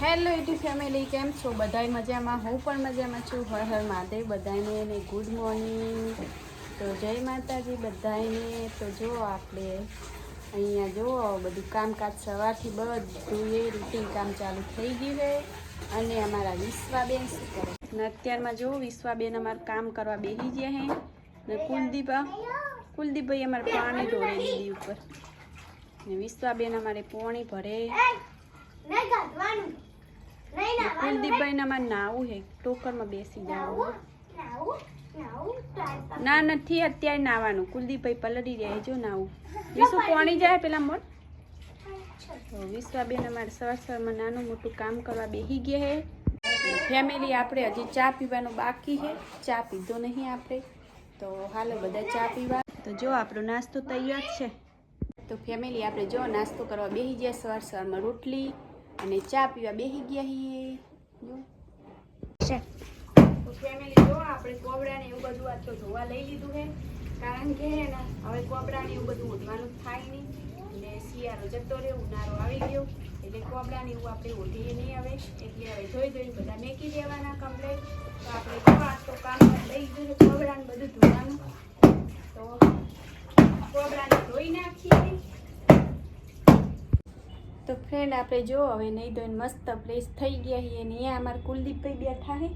Hello YouTube family, કેમ છો? બધાય મજામાં? હું પણ મજામાં છું. હર હર મહાદેવ બધાને ને ગુડ મોર્નિંગ. તો જય માતાજી બધાને. તો જો આપણે અહીંયા જો બધું કામકાજ સવારથી બધું એ રૂટીન કામ ચાલુ થઈ ગયું છે. અને અમારા વિશ્વાબેન શું કરે ને અત્યારમાં જો વિશ્વાબેન અમારું કામ કરવા બેસી ગયા હે ને કુલદીપભાઈ અમારે પાણી ઢોળે દીદી ઉપર ને વિશ્વાબેન અમારે પોણી ભરે. કુલદીપભાઈ ને અમારે નાવું હે, ટોકરમાં બેસી જવાનું. ના નથી અત્યારે નાવાનું. કુલદીપભાઈ પલળી જાય જો નાવું. વિશ્વ પાણી જાય પેલા મોર. તો વિશ્વાબેન અમારે સવારમાં નાનું મોટું કામ કરવા બેસી ગયા હે. ફેમિલી આપણે હજી ચા પીવાનું બાકી છે. ચા પીધો નહીં આપણે, તો હાલો બધા ચા પીવા. તો જો આપણો નાસ્તો તૈયાર છે. તો ફેમિલી આપણે જો નાસ્તો કરવા બેસી ગયા. સવારમાં રોટલી અને ચા પીવા બેસી ગયા છીએ. જો તો ફેમિલી જો આપણે કોબડાને એવું બધું આ તો ધોવા લઈ લીધું છે. કારણ કે હે ને હવે કોબડાને એવું બધું ઓઢવાનું થાય નહીં. એટલે શિયાળો જતો રહ્યો, ઉનાળો આવી ગયો એટલે કોબડાને એવું આપણે ઓઢીએ નહીં હવે. એટલે હવે ધોઈ બધા મેકી દેવાના કમ્પ્લેટ. તો આપણે જો આ તો કામ લઈ લીધું છે કોબડાને બધું ધોવાનું. તો કોબડાને ધોઈ નાખીએ. તો ફ્રેન્ડ આપણે જો હવે નહીં ધોઈને મસ્ત ફ્રેશ થઈ ગયા છીએ. ને અહીંયા અમારા કુલદીપભાઈ બેઠા છે.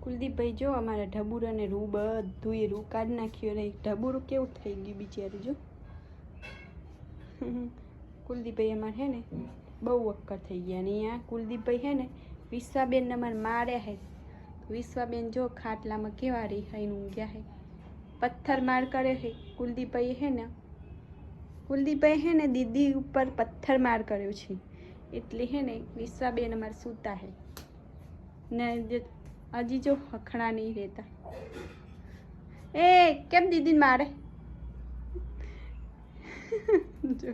કુલદીપભાઈ જો અમારા ઢબુરાને રૂ બધું એ રૂ કાઢી નાખ્યું. ને ઢબુરું કેવું થઈ ગયું બિચારું જો. કુલદીપભાઈ અમારે છે ને બહુ વક્કર થઈ ગયા. ને અહીંયા કુલદીપભાઈ છે ને વિશ્વાબેનને અમારે માર્યા છે. વિશ્વાબેન જો ખાટલામાં કેવા રેહાઈને ઊંઘ્યા છે, પથ્થર માર કરે છે. કુલદીપભાઈ છે ને દીદી ઉપર પથ્થર માર કર્યો છે. એટલે છે ને વિશ્વાબેન અમારે સૂતા છે ને હજી જો હખણા નહીં રહેતા. એ કેમ દીદીને મારે? જો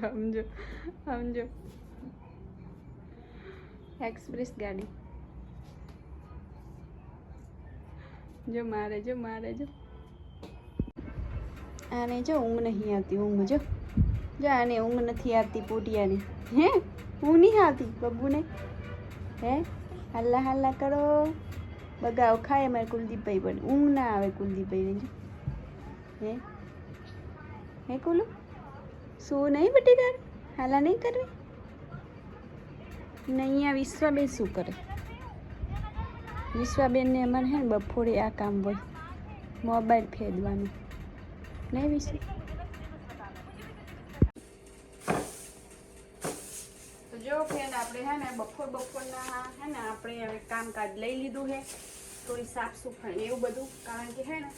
સમજો એક્સપ્રેસ ગાડી જો મારે જો આને જો ઊંઘ નહીં આવતી. ઊંઘ જો આને ઊંઘ નથી આવતી. પોટિયાને હે ઊંઘ નહીં આવતી બબ્બુને. હે હલ્લા કરો, બગાવ ખાય અમારે કુલદીપભાઈ. પણ ઊંઘ ના આવે કુલદીપભાઈને જો. હે કુલુ શું નહીં બેટી તારે હાલા નહીં કરવી ને? અહીંયા વિશ્વાબેન શું કરે? વિશ્વાબેનને અમારે હે ને બપોરે આ કામ હોય, મોબાઈલ ફેદવાનું નહીં વિશ્વ. તો જો ફ્રેન્ડ આપણે હે ને બપોરના હે ને આપણે હવે કામકાજ લઈ લીધું છે. થોડી સાફ સફાઈ એવું બધું. કારણ કે હે ને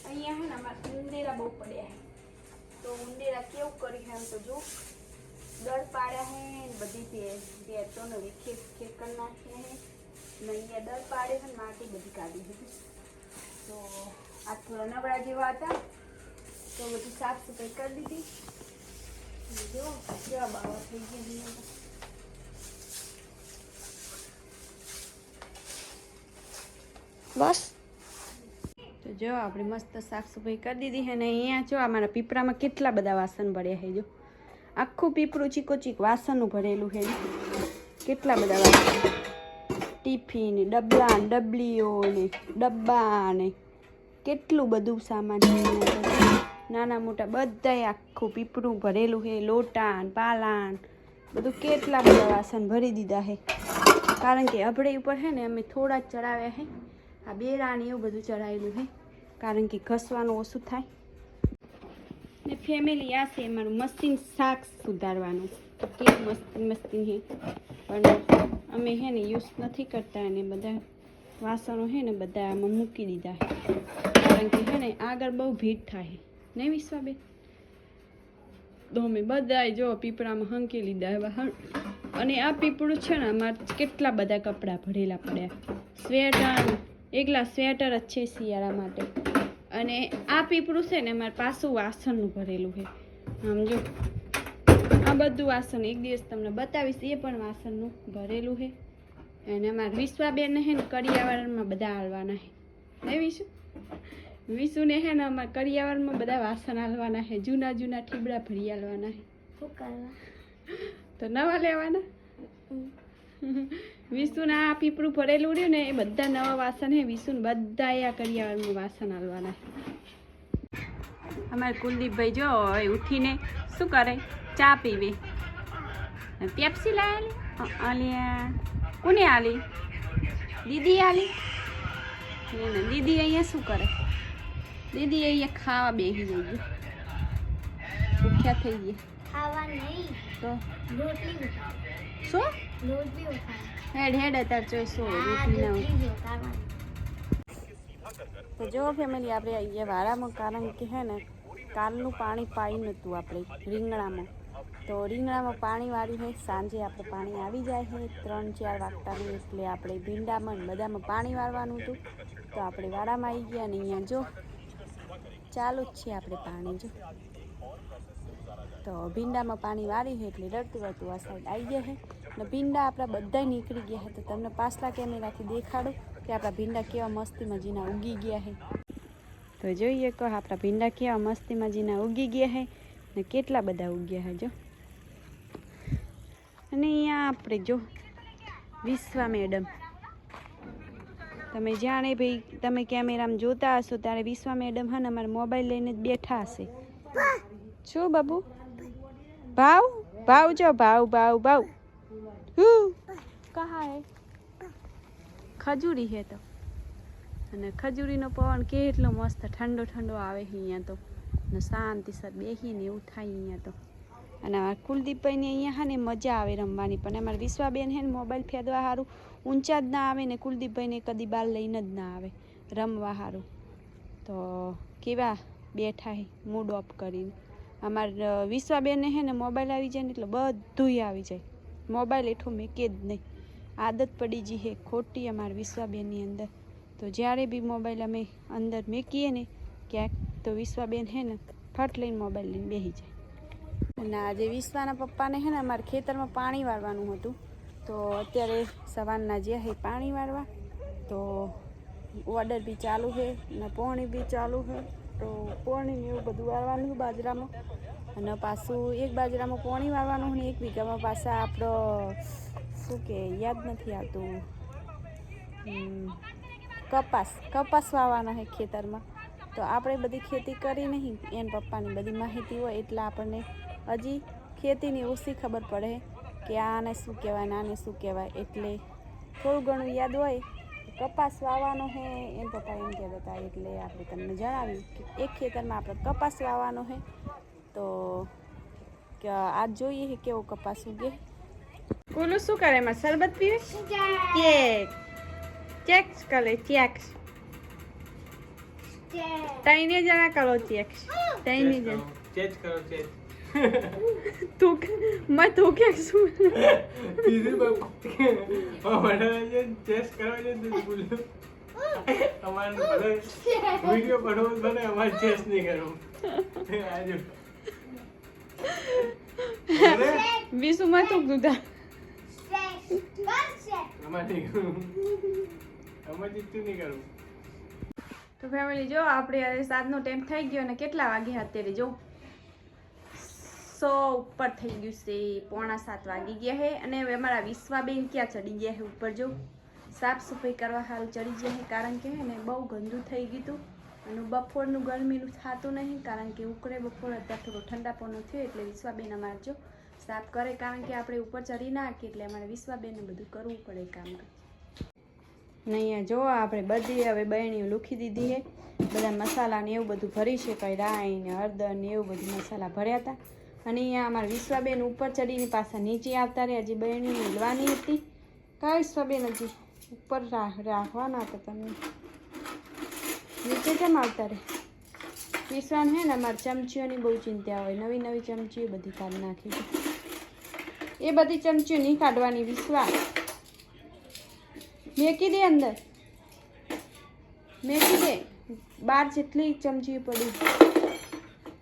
અહીંયા હે ને અમારે ઉંદેરા બહુ પડ્યા છે. તો ઉંદેરા કેવું કરી છે એમ તો જો દર પાડ્યા હે ને બધી ભેતો ને ખેત કરી નાખ્યા હે ને અહીંયા દર પાડે છે ને માટી બધી કાઢી દીધી. તો આ થોડા નબળા જેવા હતા તો બધી સાફ સફાઈ કરી દીધી. જો કેવા બાવા થઈ ગયા. બસ તો જો આપણે મસ્ત સાફ સફાઈ કરી દીધી છે. ને અહીંયા જો અમારા પીપરામાં કેટલા બધા વાસણ ભર્યા છે. જો આખું પીપરું ચીકો વાસણનું ભરેલું છે. કેટલા બધા વાસણ, ટિફિન, ડબલા, ડબલીઓ ને ડબ્બા ને કેટલું બધું સામાન નાના મોટા બધાય આખું પીપરું ભરેલું છે. લોટાન પાલાન બધું કેટલા બધા વાસણ ભરી દીધા છે. કારણ કે અભડે ઉપર છે ને અમે થોડા જ ચડાવ્યા છે. આ બેરાને એવું બધું ચડાવેલું છે કારણ કે ઘસવાનું ઓછું થાય ને. ફેમિલી આ છે અમારું મશીન શાક સુધારવાનું. તો કેવું મસ્તી છે પણ અમે છે ને યુઝ નથી કરતા. અને બધા વાસણો છે ને બધા આમાં મૂકી દીધા છે. કારણ કે છે ને આગળ બહુ ભીડ થાય નહીં વિશ્વાબેન? તો અમે બધાય જો પીપળામાં હંકી લીધા. અને આ પીપળું છે ને અમારે કેટલા બધા કપડાં ભરેલા પડ્યા. સ્વેટર, એકલા સ્વેટર જ છે શિયાળા માટે. અને આ પીપળું છે ને અમારે પાછું વાસણનું ભરેલું છે. સમજો આ બધું વાસણ એક દિવસ તમને બતાવીશ. એ પણ વાસણનું ભરેલું છે. અને અમારે વિશ્વાબેન છે ને કરિયાવરમાં બધા હાલવાના છે નહીં વિશુને છે ને અમારે કરિયાવરમાં બધા વાસણ હાલવાના છે. જૂના ઠીબડા ભરી હાલવાના છે. તો નવા લેવાના વિશુના આ પીપળું ભરેલું રહ્યું ને એ બધા નવા વાસણ હે વિશુને બધા આ કરિયાવરનું વાસણ હાલવાના. અમારે કુલદીપભાઈ જો હવે ઉઠીને શું કરે, ચા પીવે. પેપ્સી લાવેલી આલિયા કોને આલી? દીદી આલી. દીદી અહીંયા શું કરે? દીદી અહીંયા ખાવા બેસી જઈએ, ભૂખ્યા થઈ ગયા. ખાવા નહીં તો રોટલી શું રોટલી હેડ હેડ અત્યારે ચોઈસો રોટલી ના. તો જો ફેમિલી આપણે અહીંયા વાળામાં કારણ કે હે ને કાલનું પાણી પાઈ નહોતું આપણે રીંગણામાં. તો રીંગણામાં પાણી વાળી હોય સાંજે આપણે પાણી આવી જાય છે 3-4 વાગતાનું, એટલે આપણે ભીંડામાં બધામાં પાણી વાળવાનું હતું. તો આપણે વાળામાં આવી ગયા ને અહીંયા જો ચાલુ જ છે આપણે પાણી. જો તો ભીંડામાં પાણી વાળી છે એટલે રડતું રડતું આ સાઈડ આવી ગયા છે ને ભીંડા આપણા બધા નીકળી ગયા છે. તો તમને પાછલા કેમેરાથી દેખાડું કે આપણા ભીંડા કેવા મસ્તી મજીના ઉગી ગયા છે. તો જોઈએ કહો આપણા ભીંડા કેવા મસ્તી મજીના ઉગી ગયા છે ને કેટલા બધા ઉગ્યા છે જો. અને અહીંયા આપણે જો વિશ્વા મેડમ, તમે જાણે ભાઈ તમે કેમેરામાં જોતા હશો ત્યારે વિશ્વા મેડમ હા ને અમારા મોબાઈલ લઈને જ બેઠા હશે. શું બાબુ? ભાવ ભાવ જો ભાવ ભાવ ભાવ કહા હે? ખજૂરી હે. તો અને ખજૂરીનો પવન કેટલો મસ્ત ઠંડો ઠંડો આવે અહીંયા તો ને શાંતિસર બેસીને એવું થાય અહીંયા તો. અને કુલદીપભાઈને અહીંયા હા ને મજા આવે રમવાની, પણ અમારા વિશ્વાબેન હે ને મોબાઈલ ફેદવા સારું ઊંચા જ ના આવે ને કુલદીપભાઈને કદી બાર લઈને જ ના આવે રમવા સારું. તો કેવા બેઠા હે મૂડ ઓફ કરીને. અમારા વિશ્વાબેનને હે ને મોબાઈલ આવી જાય ને એટલે બધુંય આવી જાય, મોબાઈલ એઠો મેકે જ નહીં. આદત પડી ગઈ હે ખોટી અમારા વિશ્વાબેનની અંદર. તો જ્યારે બી મોબાઈલ અમે અંદર મેકીએ ને ક્યાંક તો વિશ્વાબેન હે ને ફટ લઈને મોબાઈલ લઈને બેસી જાય. અને આજે વિશ્વાના પપ્પાને હે ને અમારે ખેતરમાં પાણી વાળવાનું હતું. તો અત્યારે સવારના જે હે પાણી વાળવા, તો ઓર્ડર બી ચાલુ છે ને પોણી બી ચાલુ છે. તો પોણીને એવું બધું વાળવાનું બાજરામાં, અને પાછું એક બાજરામાં પોણી વાળવાનું ને 1 વીઘામાં પાછા આપણો શું કે યાદ નથી આવતું કપાસ વાવવાના છે ખેતરમાં. તો આપણે બધી ખેતી કરી નહીં, એના પપ્પાની બધી માહિતી હોય એટલે આપણને હજી ખેતીની ઓછી ખબર પડે કે આને શું કહેવાય ને આને શું કહેવાય. એટલે થોડું ઘણું યાદ હોય. કપાસ વાવવાનો છે એમ પપ્પા એમ કહેતા હતા, એટલે આપણે તમને જણાવ્યું કે એક ખેતરમાં આપણે કપાસ વાવવાનો છે. તો આજ જોઈએ કે કેવો કપાસ ઉગે. કોલું શું કરે એમાં? શરબત પીવે? કેક ચેક્સ કરે ચેક્સ. તઈને જણા કરો ચેક્સ. તઈને જણા ચેક કરો ચેક. તું મેં તું કે શું પીધી બાપુ વડાને ચેક કરવા દે તું બોલ. અમારે ભલે વિડિયો બનાવો ભલે અમારે ચેક નહીં કરવું. આજો વિશુમાં તું દૂધા અમારે નહીં કરવું, અમારે જીતું નહીં કરવું. તો ફેમિલી જો આપણે હવે 7નો ટાઈમ થઈ ગયો અને કેટલા વાગ્યા અત્યારે જો 100 ઉપર થઈ ગયું છે, 6:45 વાગી ગયા છે. અને હવે અમારા વિશ્વાબેન ક્યાં ચડી ગયા છે ઉપર જો સાફ સફાઈ કરવા સારું ચડી ગયા છે, કારણ કે હે ને બહુ ગંદુ થઈ ગયું હતું. અને બપોરનું ગરમીનું થતું નહીં, કારણ કે ઉકળે બપોર અત્યારે થોડો ઠંડાપણું થયો એટલે વિશ્વાબેન અમારે જો સાફ કરે, કારણ કે આપણે ઉપર ચડી ના શકીએ એટલે અમારે વિશ્વાબેનને બધું કરવું પડે કામ. ને અહીંયા જો આપણે બધી હવે બહેણીઓ લૂખી દીધી છે, બધા મસાલા ને એવું બધું ભરી છે, કંઈ રાઈ ને હળદર ને એવું બધું મસાલા ભર્યા હતા. અને અહીંયા અમારા વિશ્વાબેન ઉપર ચડીને પાછા નીચે આવતા રહ્યા, હજી બહેણી મિલવાની હતી. કા વિશ્વાબેન હજી ઉપર રાખવાના હતા તમને, નીચે કેમ આવતા રહે? વિશ્વાન હે ને અમારે ચમચીઓની બહુ ચિંતા હોય, નવી નવી ચમચીઓ બધી કાઢી નાખી છે. એ બધી ચમચીઓ નહીં કાઢવાની વિશ્વાસ, મેકી દે અંદર, મેકી દે બાર જેટલી ચમચી પડી.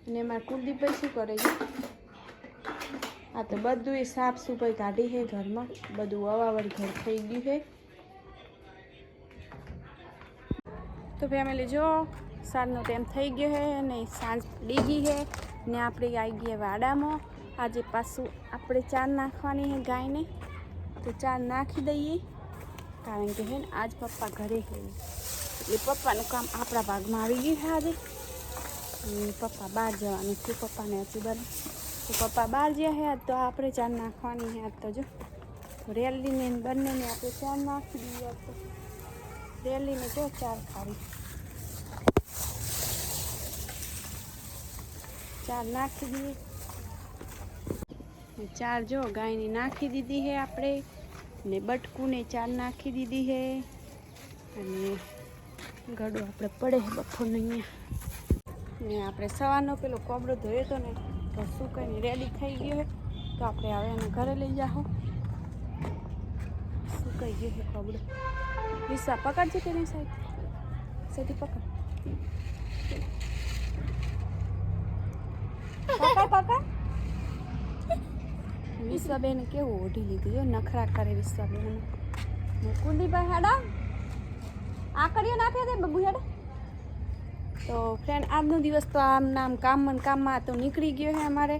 અને મારા કુલદીપભાઈ શું કરે છે? આ તો બધું એ સાફ સફાઈ કાઢી છે ઘરમાં, બધું અવાવડ ઘર થઈ ગયું છે. તો ફેમિલી જો 7નો ટાઈમ થઈ ગયો છે અને સાંજ પડી ગઈ છે ને આપણે આવી ગયા વાડામાં. આજે પાછું આપણે ચાર નાખવાની છે ગાયને. તો તો ચા નાખી દઈએ, કારણ કે હે ને આજ પપ્પા ઘરે છે એટલે પપ્પાનું કામ આપણા ભાગમાં આવી ગયું છે આજે. અને પપ્પા બહાર જવાનું છે, પપ્પાને હજુ બને તો પપ્પા બહાર ગયા છે આજ, તો આપણે ચા નાખવાની છે આજ. તો જો રેલીને બંનેને આપણે ચા નાખી દઈએ આજ. તો રેલીને જો ચાર ખાવી ચાર નાખી દઈએ. ચાર જો ગાયની નાખી દીધી છે આપણે, ને બટકુને ચાર નાખી દીધી છે. અને ગળું આપણે પડે છે બફોરનો અહીંયા. ને આપણે સવારનો પેલો કોબડો ધોયો હતો ને તો સુકાઈને રેડી થઈ ગયો છે, તો આપણે હવે એને ઘરે લઈ જાઓ. સુકાઈ ગયો છે કોબડો. વિસા પકડજે કે નહીં સાહેબ, સાહેબ પકડ પકડ પકડ. વિશ્વાબેન કેવું ઓઢી લીધું જો, નખરા કરે વિશ્વાબેન. કુલદીપભાઈ હેડા આ કરીએ નાખે દે બબુ હેડા. તો ફ્રેન્ડ આજનો દિવસ તો આમ કામમાં તો નીકળી ગયો છે અમારે.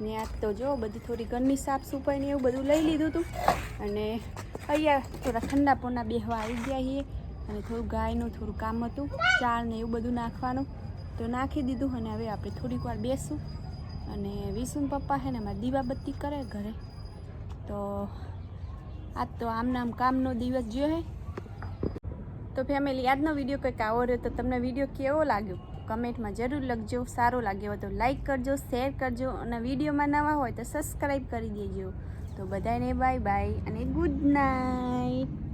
ને આજ તો જો બધી થોડી ઘરની સાફ સફાઈ ને એવું બધું લઈ લીધું હતું. અને અહીંયા થોડા ઠંડા પોના બેહવા આવી ગયા છીએ. અને થોડું ગાયનું થોડું કામ હતું, ચાર ને એવું બધું નાખવાનું તો નાખી દીધું. અને હવે આપણે થોડીક વાર બેસું. અને વિશુન પપ્પા છે ને અમારે દીવાબત્તી કરે ઘરે. તો આજ તો આમ કામનો દિવસ જો હે. તો ફેમિલી આજનો વિડીયો કંઈક આવો રહ્યો. તો તમને વિડીયો કેવો લાગ્યો કમેન્ટમાં જરૂર લખજો. સારો લાગ્યો હોય તો લાઈક કરજો, શેર કરજો, અને વિડીયોમાં નવા હોય તો સબસ્ક્રાઈબ કરી દેજો. તો બધાને બાય બાય અને ગુડ નાઇટ.